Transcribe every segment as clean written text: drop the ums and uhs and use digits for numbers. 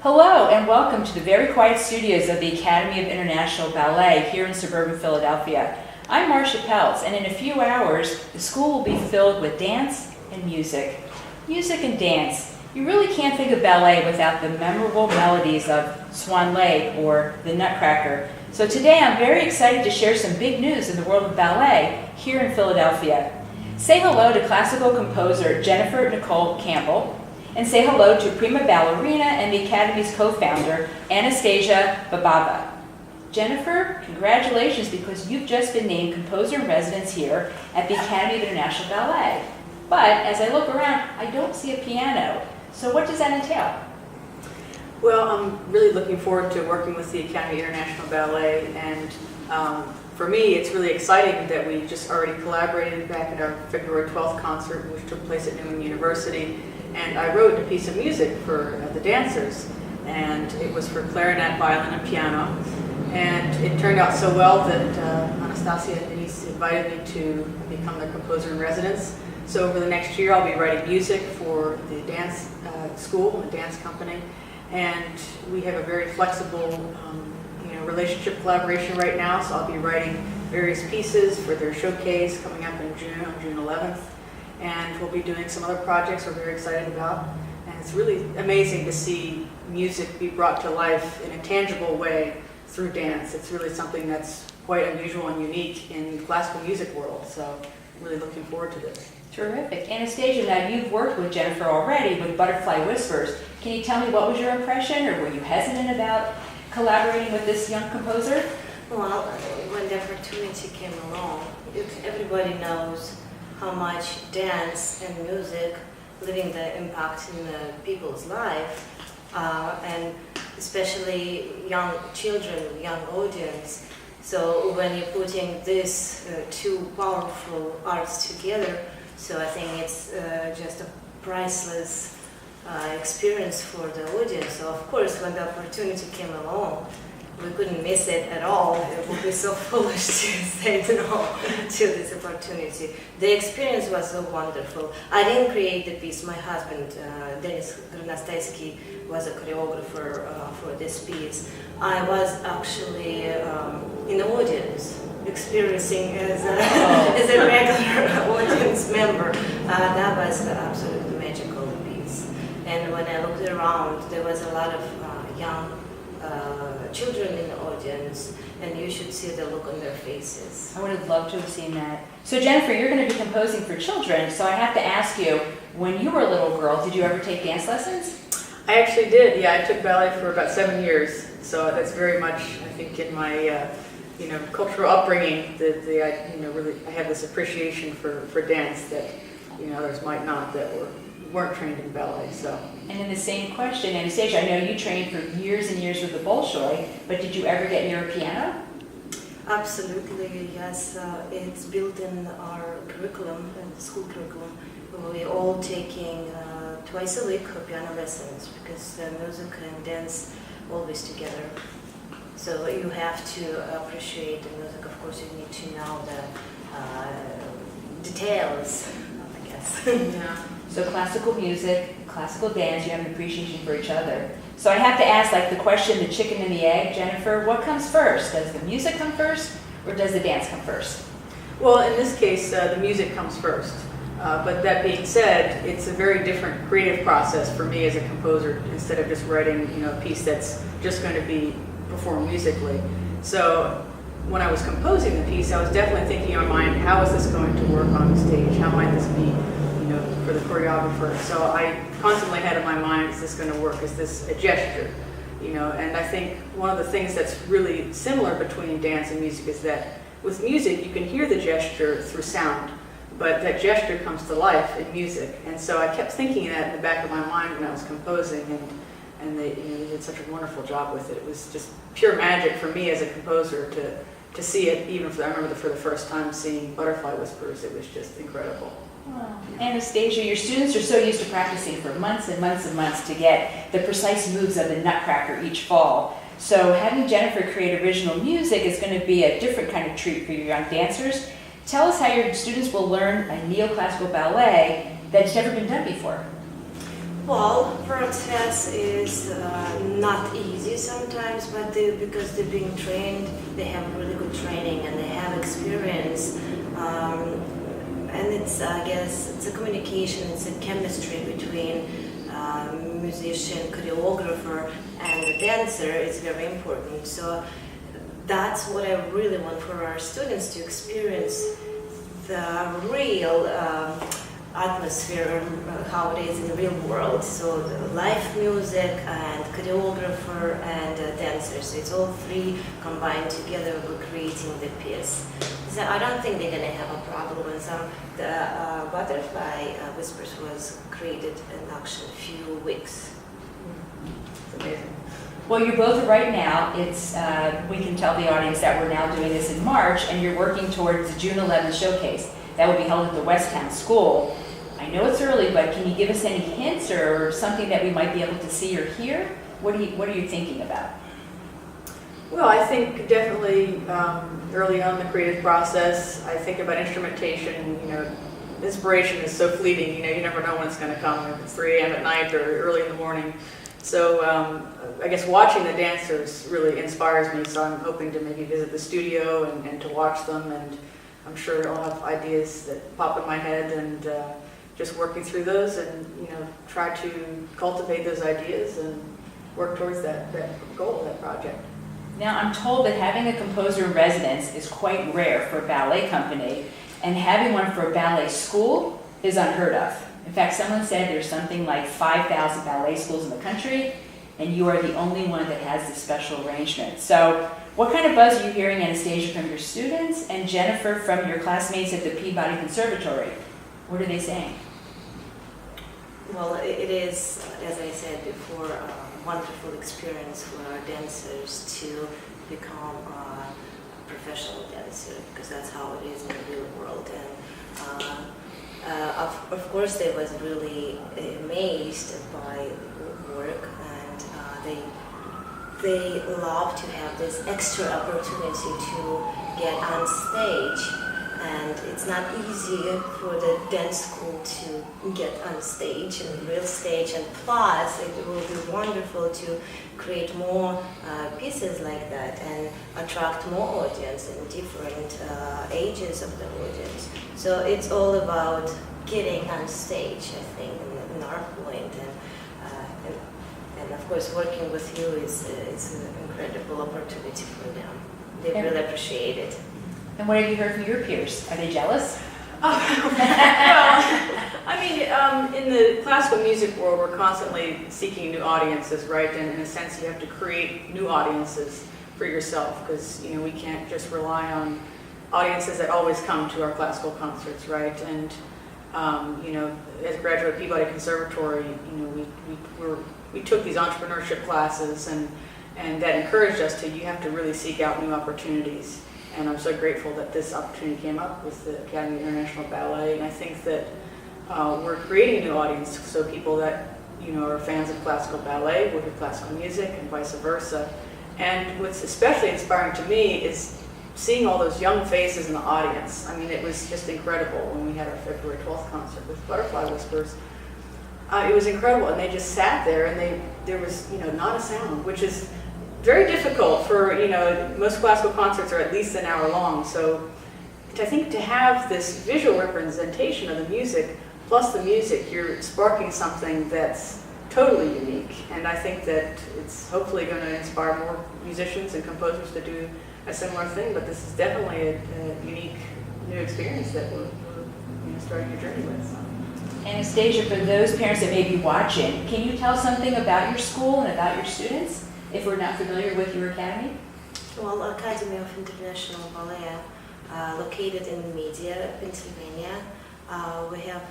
Hello and welcome to the very quiet studios of the Academy of International Ballet here in suburban Philadelphia. I'm Marcia Peltz, and in a few hours the school will be filled with dance and music. Music and dance. You really can't think of ballet without the memorable melodies of Swan Lake or the Nutcracker. So today I'm very excited to share some big news in the world of ballet here in Philadelphia. Say hello to classical composer Nicole Campbell, and say hello to prima ballerina and the Academy's co-founder, Anastasia Babayeva. Jennifer, congratulations, because you've just been named composer in residence here at the Academy of International Ballet. But as I look around, I don't see a piano. So what does that entail? Well, I'm really looking forward to working with the Academy of International Ballet, and for me it's really exciting that we just already collaborated back at our February 12th concert, which took place at Newman University. And I wrote a piece of music for the dancers, and it was for clarinet, violin, and piano. And it turned out so well that Anastasia invited me to become their composer in residence. So over the next year, I'll be writing music for the dance school and dance company. And we have a very flexible relationship collaboration right now. So I'll be writing various pieces for their showcase coming up in June, on June 11th. And we'll be doing some other projects we're very excited about. And it's really amazing to see music be brought to life in a tangible way through dance. It's really something that's quite unusual and unique in the classical music world. So I'm really looking forward to this. Terrific. Anastasia, now you've worked with Jennifer already with Butterfly Whispers. Can you tell me what was your impression, or were you hesitant about collaborating with this young composer? Well, when the opportunity came along, everybody knows how much dance and music leaving the impact in people's life, and especially young children, young audience. So when you're putting these two powerful arts together, so I think it's just a priceless experience for the audience. So of course, when the opportunity came along, we couldn't miss it at all. It would be so foolish to say no to this opportunity. The experience was so wonderful. I didn't create the piece. My husband, Anastasia, was a choreographer for this piece. I was actually in the audience, experiencing as a regular audience member. That was absolutely magical piece. And when I looked around, there was a lot of young children in the audience, and you should see the look on their faces. I would have loved to have seen that. So Jennifer, you're going to be composing for children, so I have to ask you, when you were a little girl, did you ever take dance lessons? I actually did, yeah. I took ballet for about 7 years, so that's very much, I think, in my cultural upbringing that really I have this appreciation for dance that others might not, that weren't trained in ballet. So. And in the same question, Anastasia, I know you trained for years and years with the Bolshoi, but did you ever get near a piano? Absolutely, yes. It's built in our curriculum, school curriculum. We're all taking twice a week piano lessons, because music and dance always together. So you have to appreciate the music. Of course, you need to know the details, I guess. Yeah. So classical music, classical dance, you have an appreciation for each other. So I have to ask, like the question, the chicken and the egg, Jennifer, what comes first? Does the music come first, or does the dance come first? Well, in this case, the music comes first. But that being said, it's a very different creative process for me as a composer, instead of just writing a piece that's just going to be performed musically. So when I was composing the piece, I was definitely thinking in my mind, how is this going to work on the stage? How might this be for the choreographer? So I constantly had in my mind, is this going to work? Is this a gesture? And I think one of the things that's really similar between dance and music is that with music, you can hear the gesture through sound, but that gesture comes to life in music. And so I kept thinking that in the back of my mind when I was composing, and they did such a wonderful job with it. It was just pure magic for me as a composer to see it. I remember for the first time seeing Butterfly Whispers. It was just incredible. Wow. Anastasia, your students are so used to practicing for months and months and months to get the precise moves of the Nutcracker each fall. So having Jennifer create original music is going to be a different kind of treat for your young dancers. Tell us how your students will learn a neoclassical ballet that's never been done before. Well, process is not easy sometimes, but because they're being trained, they have really good training and they have experience. And it's, I guess, it's a communication, it's a chemistry between musician, choreographer, and the dancer is very important. So that's what I really want for our students to experience the real atmosphere, how it is in the real world. So the live music and choreographer and dancers. So it's all three combined together. We're creating the piece. So I don't think they're gonna have a problem. And the Butterfly Whispers was created in actually a few weeks. It's amazing. Well, you're both right now. It's we can tell the audience that we're now doing this in March, and you're working towards the June 11th showcase that will be held at the Westtown School. I know it's early, but can you give us any hints or something that we might be able to see or hear? What are you thinking about? Well, I think definitely early on in the creative process, I think about instrumentation. You know, inspiration is so fleeting. You know, you never know when it's going to come, if it's 3 a.m. at night or early in the morning. So I guess watching the dancers really inspires me. So I'm hoping to maybe visit the studio and to watch them. And I'm sure I'll have ideas that pop in my head and just working through those and, you know, try to cultivate those ideas and work towards that goal, that project. Now, I'm told that having a composer in residence is quite rare for a ballet company, and having one for a ballet school is unheard of. In fact, someone said there's something like 5,000 ballet schools in the country, and you are the only one that has this special arrangement. So what kind of buzz are you hearing, Anastasia, from your students, and Jennifer from your classmates at the Peabody Conservatory? What are they saying? Well, it is, as I said before, a wonderful experience for our dancers to become a professional dancer, because that's how it is in the real world. And of course, they was really amazed by the work, and they love to have this extra opportunity to get on stage. And it's not easy for the dance school to get on stage, and the real stage, and plus it will be wonderful to create more pieces like that and attract more audience in different ages of the audience. So it's all about getting on stage, I think, in our point. And of course, working with you is an incredible opportunity for them. They really appreciate it. And what have you heard from your peers? Are they jealous? Well, I mean, in the classical music world, we're constantly seeking new audiences, right? And in a sense, you have to create new audiences for yourself, because, you know, we can't just rely on audiences that always come to our classical concerts, right? And, you know, as a graduate of Peabody Conservatory, you know, we took these entrepreneurship classes, and that encouraged us to, you have to really seek out new opportunities. And I'm so grateful that this opportunity came up with the Academy of International Ballet. And I think that we're creating a new audience, so people that, you know, are fans of classical ballet will hear classical music and vice versa. And what's especially inspiring to me is seeing all those young faces in the audience. I mean, it was just incredible when we had our February 12th concert with Butterfly Whispers. It was incredible, and they just sat there, and there was, you know, not a sound, which is very difficult for, you know, most classical concerts are at least an hour long. So I think to have this visual representation of the music plus the music, you're sparking something that's totally unique. And I think that it's hopefully going to inspire more musicians and composers to do a similar thing. But this is definitely a unique new experience that we're you know, starting a journey with. So. Anastasia, for those parents that may be watching, can you tell something about your school and about your students, if we're not familiar with your academy? Well, Academy of International Ballet, located in Media, Pennsylvania. We have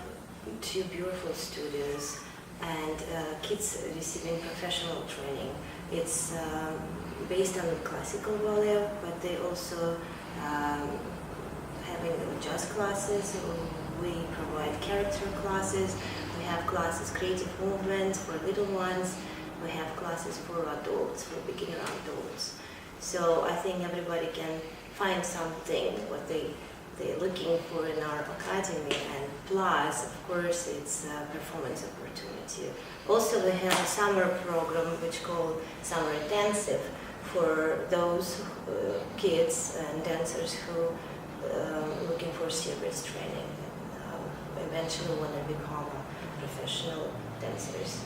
2 beautiful studios and kids receiving professional training. It's based on classical ballet, but they also having jazz classes. We provide character classes. We have classes, creative movements for little ones. We have classes for adults, for beginner adults. So I think everybody can find something what they they're looking for in our academy. And plus, of course, it's a performance opportunity. Also, we have a summer program which called Summer Intensive for those kids and dancers who looking for serious training and eventually want to become professional dancers.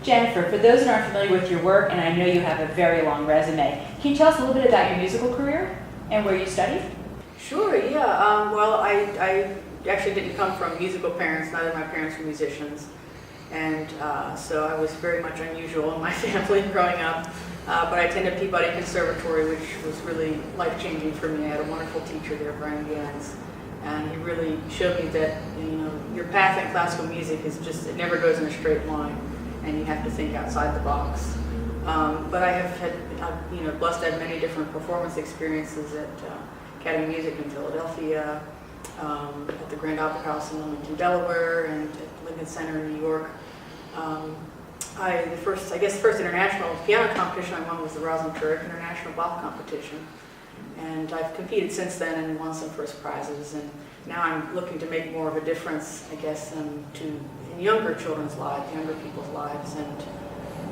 Jennifer, for those that aren't familiar with your work, and I know you have a very long resume, can you tell us a little bit about your musical career and where you studied? Sure, yeah. Well, I actually didn't come from musical parents. Neither of my parents were musicians. And so I was very much unusual in my family growing up. But I attended Peabody Conservatory, which was really life-changing for me. I had a wonderful teacher there, Brian Gans. And he really showed me that, your path in classical music is just, it never goes in a straight line. And you have to think outside the box. But I have had, blessed to have many different performance experiences at Academy of Music in Philadelphia, at the Grand Opera House in Wilmington, Delaware, and at Lincoln Center in New York. The first international piano competition I won was the Rosenberg International Bach Competition. And I've competed since then and won some first prizes. And now I'm looking to make more of a difference, I guess, in younger children's lives, younger people's lives. And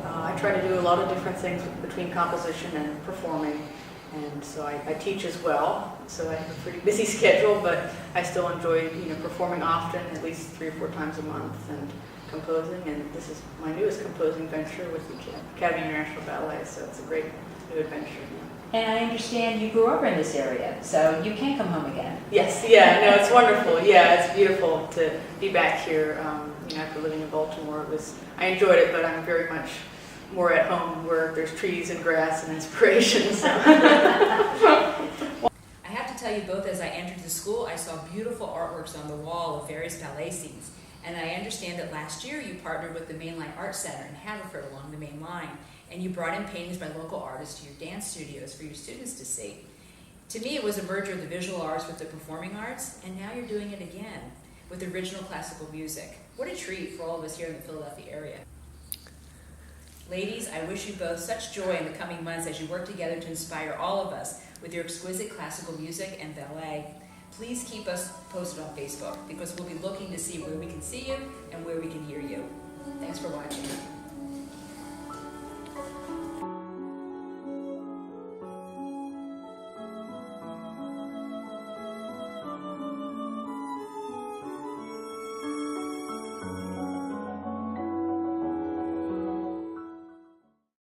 I try to do a lot of different things between composition and performing. And so I teach as well. So I have a pretty busy schedule, but I still enjoy, performing often, at least 3 or 4 times a month, and composing. And this is my newest composing venture with the Academy of International Ballet. So it's a great new adventure. And I understand you grew up in this area, so you can come home again. Yes, yeah, no, it's wonderful. Yeah, it's beautiful to be back here. After living in Baltimore, I enjoyed it, but I'm very much more at home where there's trees and grass and inspiration. So. I have to tell you both, as I entered the school, I saw beautiful artworks on the wall of various ballet scenes. And I understand that last year you partnered with the Mainline Art Center in Haverford along the main line, and you brought in paintings by local artists to your dance studios for your students to see. To me, it was a merger of the visual arts with the performing arts, and now you're doing it again with original classical music. What a treat for all of us here in the Philadelphia area. Ladies, I wish you both such joy in the coming months as you work together to inspire all of us with your exquisite classical music and ballet. Please keep us posted on Facebook, because we'll be looking to see where we can see you and where we can hear you. Thanks for watching.